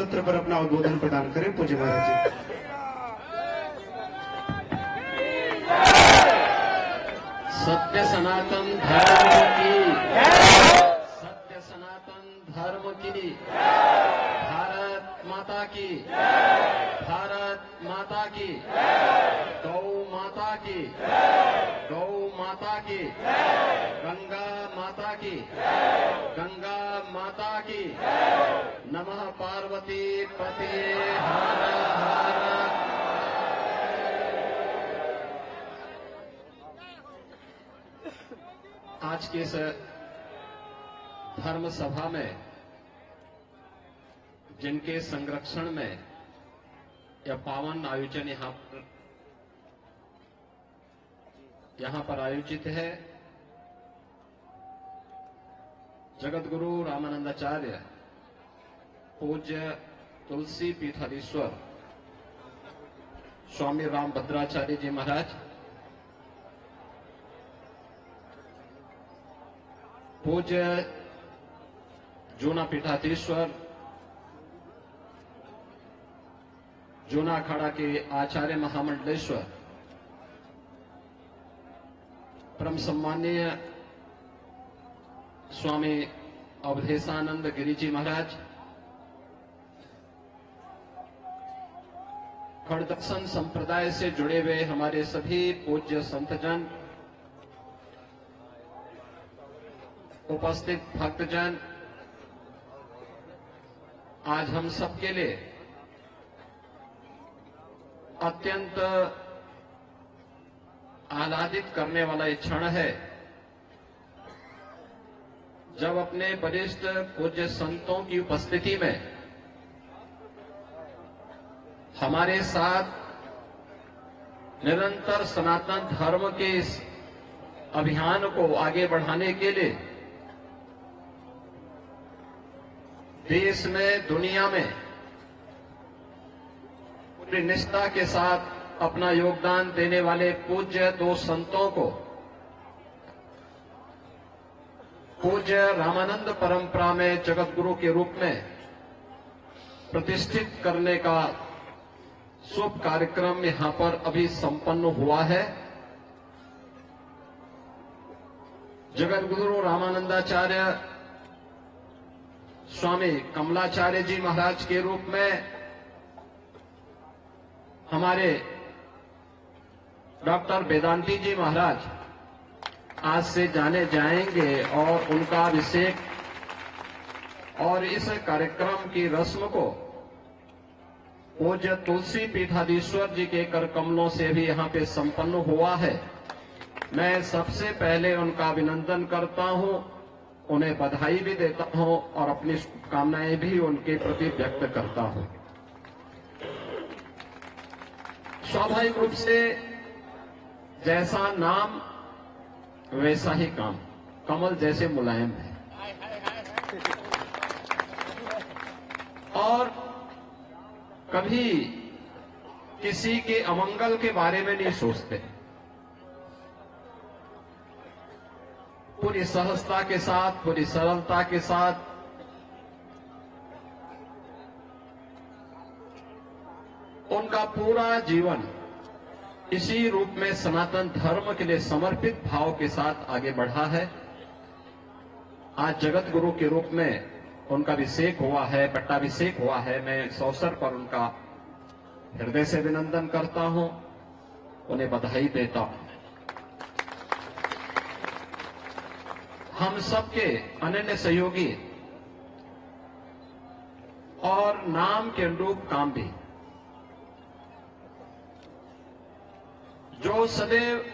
सत्र पर अपना उद्बोधन प्रदान करें पूज्य महाराज जी। सत्य सनातन धर्म की, सत्य सनातन धर्म की, भारत माता की, भारत माता की, गौ माता की, गौ माता की, गंगा माता की, गंगा माता की, नमः पार्वती पते हर हर। आज के इस धर्म सभा में जिनके संरक्षण में यह पावन आयोजन यहां पर आयोजित है, जगत गुरु रामानंदाचार्य पूज्य तुलसी पीठाधीश्वर स्वामी रामभद्राचार्य जी महाराज, पूज्य जूना पीठाधीश्वर जूना अखाड़ा के आचार्य महामंडलेश्वर, परम सम्माननीय स्वामी अवधेशानंद गिरी जी महाराज, खड़दर्शन संप्रदाय से जुड़े हुए हमारे सभी पूज्य संतजन, उपस्थित भक्तजन, आज हम सबके लिए अत्यंत आह्लादित करने वाला ये क्षण है जब अपने वरिष्ठ पूज्य संतों की उपस्थिति में हमारे साथ निरंतर सनातन धर्म के इस अभियान को आगे बढ़ाने के लिए देश में, दुनिया में पूरी निष्ठा के साथ अपना योगदान देने वाले पूज्य दो संतों को पूज्य रामानंद परंपरा में जगत गुरु के रूप में प्रतिष्ठित करने का शुभ कार्यक्रम यहां पर अभी संपन्न हुआ है। जगत गुरु रामानंदाचार्य स्वामी कमलाचार्य जी महाराज के रूप में हमारे डॉक्टर वेदांती जी महाराज आज से जाने जाएंगे और उनका अभिषेक और इस कार्यक्रम की रस्म को पूज्य तुलसी पीठाधीश्वर जी के कर कमलों से भी यहाँ पे संपन्न हुआ है। मैं सबसे पहले उनका अभिनंदन करता हूँ, उन्हें बधाई भी देता हूं और अपनी शुभकामनाएं भी उनके प्रति व्यक्त करता हूं। स्वाभाविक रूप से जैसा नाम वैसा ही काम, कमल जैसे मुलायम है और कभी किसी के अमंगल के बारे में नहीं सोचते। पूरी सहजता के साथ, पूरी सरलता के साथ उनका पूरा जीवन इसी रूप में सनातन धर्म के लिए समर्पित भाव के साथ आगे बढ़ा है। आज जगत गुरु के रूप में उनका अभिषेक हुआ है, पट्टाभिषेक हुआ है। मैं इस अवसर पर उनका हृदय से अभिनंदन करता हूं, उन्हें बधाई देता हूं। हम सबके अनन्य सहयोगी और नाम के अनुरूप काम भी, जो सदैव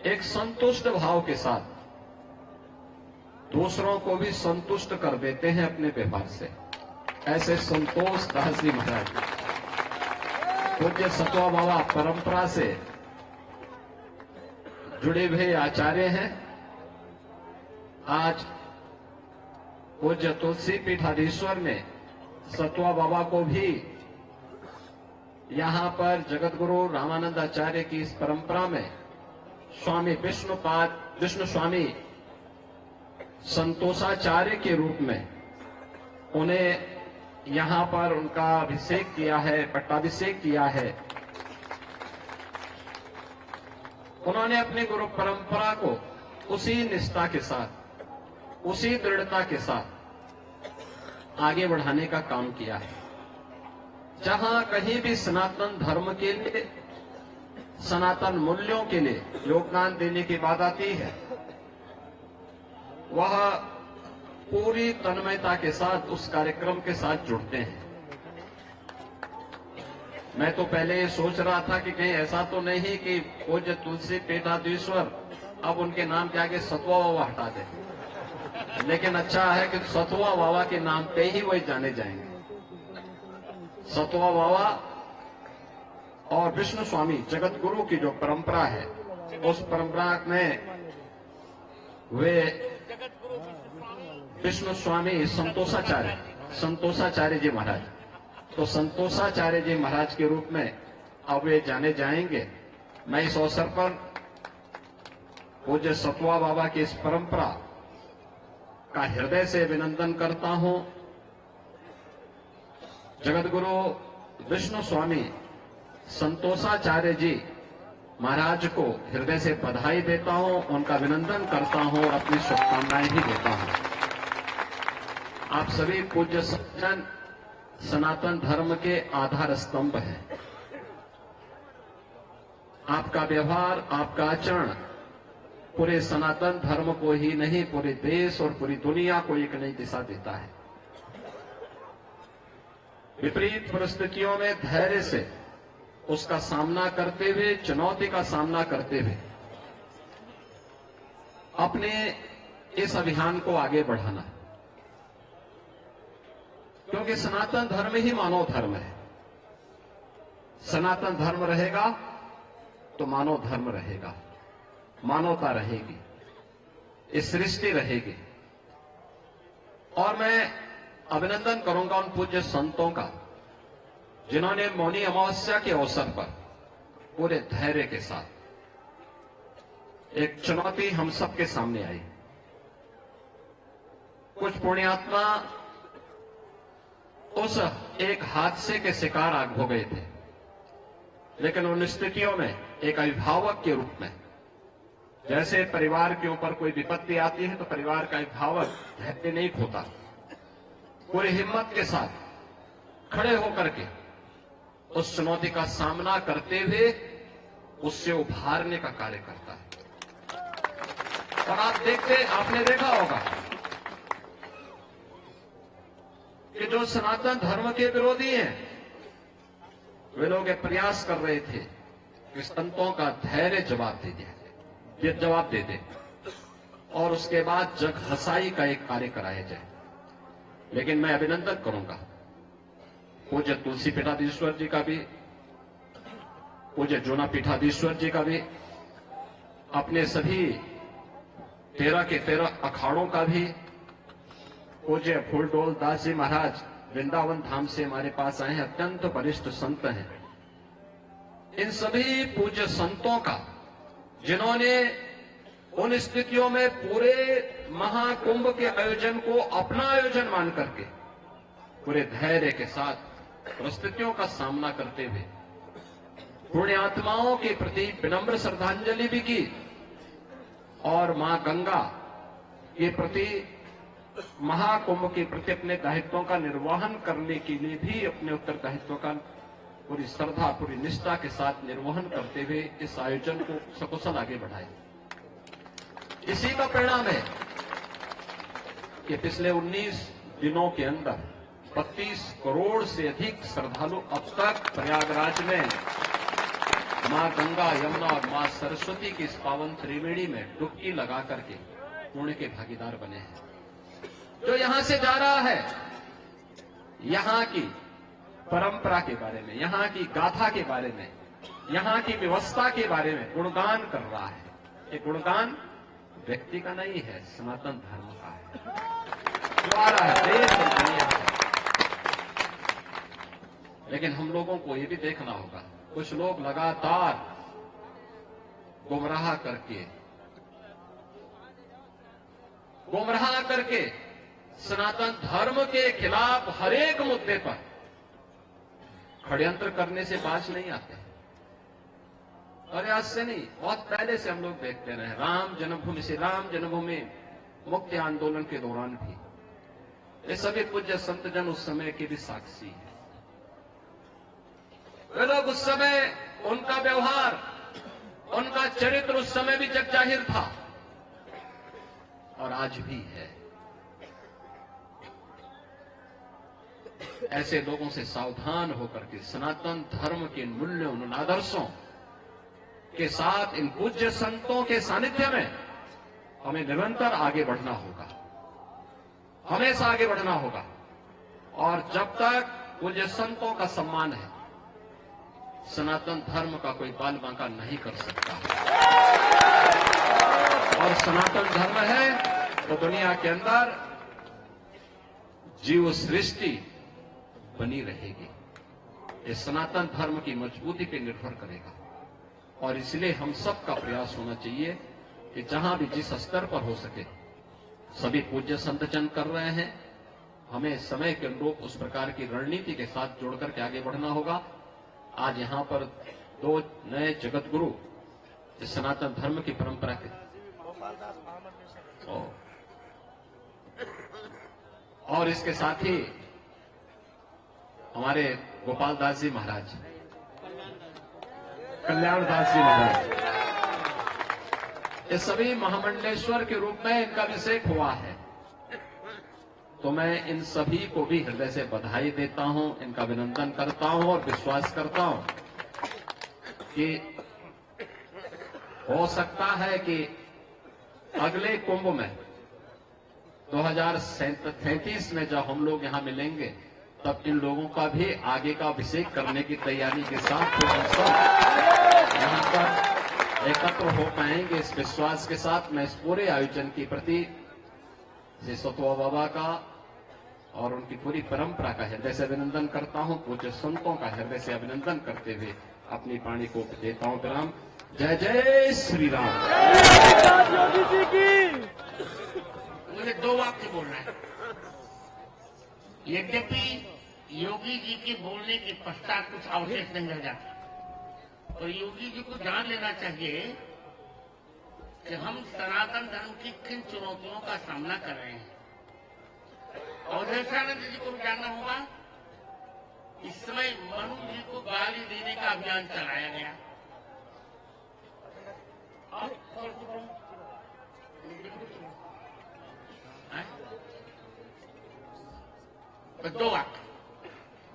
एक संतुष्ट भाव के साथ दूसरों को भी संतुष्ट कर देते हैं अपने व्यवहार से, ऐसे संतोष दास जी महाराज पूज्य सतवा बाबा परंपरा से जुड़े हुए आचार्य हैं। आज पूज्य तुलसी पीठाधीश्वर ने सतवा बाबा को भी यहां पर जगत गुरु रामानंदाचार्य की इस परंपरा में स्वामी विष्णु स्वामी संतोषाचार्य के रूप में उन्हें यहां पर उनका अभिषेक किया है, पट्टाभिषेक किया है। उन्होंने अपनी गुरु परंपरा को उसी निष्ठा के साथ, उसी दृढ़ता के साथ आगे बढ़ाने का काम किया है। जहां कहीं भी सनातन धर्म के लिए, सनातन मूल्यों के लिए योगदान देने की बात आती है, वह पूरी तन्मयता के साथ उस कार्यक्रम के साथ जुड़ते हैं। मैं तो पहले ये सोच रहा था कि कहीं ऐसा तो नहीं कि पूज्य तुलसी पीठाधीश्वर अब उनके नाम के आगे सतवा बाबा हटा दे, लेकिन अच्छा है कि सतवा बाबा के नाम पे ही वही जाने जाएंगे। सतवा बाबा और विष्णु स्वामी जगत गुरु की जो परंपरा है, उस परंपरा में वे विष्णु स्वामी संतोषाचार्य जी महाराज, तो संतोषाचार्य जी महाराज के रूप में अब वे जाने जाएंगे। मैं इस अवसर पर पूज्य सतवा बाबा की इस परंपरा का हृदय से अभिनंदन करता हूं। जगत गुरु विष्णु स्वामी संतोषाचार्य जी महाराज को हृदय से बधाई देता हूं, उनका अभिनंदन करता हूं और अपनी शुभकामनाएं भी देता हूं। आप सभी पूज्य सज्जन सनातन धर्म के आधार स्तंभ हैं। आपका व्यवहार, आपका आचरण पूरे सनातन धर्म को ही नहीं, पूरे देश और पूरी दुनिया को एक नई दिशा देता है। विपरीत परिस्थितियों में धैर्य से उसका सामना करते हुए, चुनौती का सामना करते हुए अपने इस अभियान को आगे बढ़ाना, क्योंकि सनातन धर्म ही मानव धर्म है। सनातन धर्म रहेगा तो मानव धर्म रहेगा, मानवता रहेगी, इस सृष्टि रहेगी। और मैं अभिनंदन करूंगा उन पूज्य संतों का जिन्होंने मौनी अमावस्या के अवसर पर पूरे धैर्य के साथ, एक चुनौती हम सबके सामने आई। कुछ पुण्यात्मा उस एक हादसे के शिकार हो गए थे, लेकिन उन स्थितियों में एक अभिभावक के रूप में, जैसे परिवार के ऊपर कोई विपत्ति आती है तो परिवार का अभिभावक धैर्य नहीं खोता, पूरी हिम्मत के साथ खड़े होकर के उस चुनौती का सामना करते हुए उससे उभारने का कार्य करता है। और आपने देखा होगा कि जो सनातन धर्म के विरोधी हैं, वे लोग ये प्रयास कर रहे थे कि संतों का धैर्य जवाब दे दे और उसके बाद जग हसाई का एक कार्य कराया जाए। लेकिन मैं अभिनंदन करूंगा पूज्य तुलसी पीठाधीश्वर जी का भी, पूज्य जोना पीठाधीश्वर जी का भी, अपने सभी 13 के 13 अखाड़ों का भी, पूज्य फूलडोल दास जी महाराज वृंदावन धाम से हमारे पास आए हैं, अत्यंत वरिष्ठ संत हैं। इन सभी पूज्य संतों का, जिन्होंने उन स्थितियों में पूरे महाकुंभ के आयोजन को अपना आयोजन मान करके पूरे धैर्य के साथ परिस्थितियों का सामना करते हुए पुण्यात्माओं के प्रति विनम्र श्रद्धांजलि भी की और मां गंगा के प्रति, महाकुंभ के प्रति अपने दायित्वों का निर्वहन करने के लिए भी अपने उत्तरदायित्वों का पूरी श्रद्धा, पूरी निष्ठा के साथ निर्वहन करते हुए इस आयोजन को सकुशल आगे बढ़ाए। इसी का परिणाम है कि पिछले 19 दिनों के अंदर 32 करोड़ से अधिक श्रद्धालु अब तक प्रयागराज में मां गंगा, यमुना और मां सरस्वती की इस पावन त्रिवेणी में डुबकी लगा करके पुण्य के भागीदार बने हैं। जो यहां से जा रहा है, यहां की परंपरा के बारे में, यहां की गाथा के बारे में, यहां की व्यवस्था के बारे में गुणगान कर रहा है। ये गुणगान व्यक्ति का नहीं है, सनातन धर्म का है, जो आ रहा है देश और दुनिया से। लेकिन हम लोगों को ये भी देखना होगा, कुछ लोग लगातार गुमराह करके सनातन धर्म के खिलाफ हर एक मुद्दे पर षड्यंत्र करने से बाज नहीं आते। और आज से नहीं, बहुत पहले से हम लोग देखते रहे। राम जन्मभूमि से राम जन्मभूमि मुक्ति आंदोलन के दौरान भी ये सभी पूज्य संत जन उस समय के भी साक्षी हैं। वे लोग उस समय, उनका व्यवहार, उनका चरित्र उस समय भी जग जाहिर था और आज भी है। ऐसे लोगों से सावधान होकर के सनातन धर्म के मूल्यों, उन आदर्शों के साथ इन पूज्य संतों के सानिध्य में हमें निरंतर आगे बढ़ना होगा, हमेशा आगे बढ़ना होगा। और जब तक पूज्य संतों का सम्मान है, सनातन धर्म का कोई बाल बांका नहीं कर सकता। और सनातन धर्म है तो दुनिया के अंदर जीव सृष्टि बनी रहेगी। ये सनातन धर्म की मजबूती पर निर्भर करेगा। और इसलिए हम सबका प्रयास होना चाहिए कि जहां भी जिस स्तर पर हो सके सभी पूज्य संत जन कर रहे हैं, हमें समय के अनुरूप उस प्रकार की रणनीति के साथ जोड़कर के आगे बढ़ना होगा। आज यहां पर 2 नए जगत गुरु इस सनातन धर्म की परंपरा के और इसके साथ ही हमारे गोपाल दास जी महाराज, कल्याण दास जी महाराज, ये सभी महामंडलेश्वर के रूप में इनका अभिषेक हुआ है। तो मैं इन सभी को भी हृदय से बधाई देता हूं, इनका अभिनंदन करता हूं और विश्वास करता हूं कि हो सकता है कि अगले कुंभ में 2037 में जब हम लोग यहां मिलेंगे, तब इन लोगों का भी आगे का अभिषेक करने की तैयारी के साथ तो हम सब यहां पर एकत्र हो पाएंगे। इस विश्वास के साथ मैं इस पूरे आयोजन के प्रति श्री सतुआ बाबा का और उनकी पूरी परंपरा का हृदय से अभिनंदन करता हूं। पूज्य संतों का हृदय से अभिनंदन करते हुए अपनी वाणी को देता हूं विराम। जय जय श्री राम। मुझे 2 वाक्य बोलना है। यद्यपि योगी जी के बोलने के पश्चात कुछ अवशेष नहीं रह जाता, और योगी जी को जान लेना चाहिए कि हम सनातन धर्म की किन चुनौतियों का सामना कर रहे हैं। अवधेशानंद जी को भी जानना होगा। इस समय मनु जी को गाली देने का अभियान चलाया गया। तो 2 वाक्य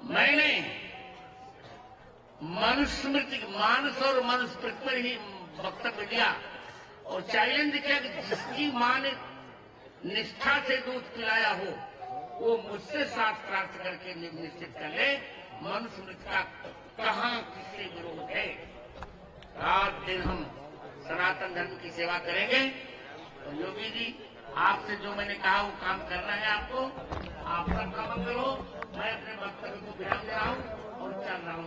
मैंने मनुस्मृति, मानस और मनुस्मृति पर ही वक्तव्य दिया और चैलेंज किया कि जिसकी मां ने निष्ठा से दूध पिलाया हो वो मुझसे शास्त्रार्थ करके निश्चित कर ले मनुस्मृति का कहां किससे विरोध है। रात दिन हम सनातन धर्म की सेवा करेंगे। तो योगी जी, आपसे जो मैंने कहा वो काम करना है आपको। आप सब काम करो। मैं अपने वक्तव्य को विराम दे रहा हूं और चल रहा हूं।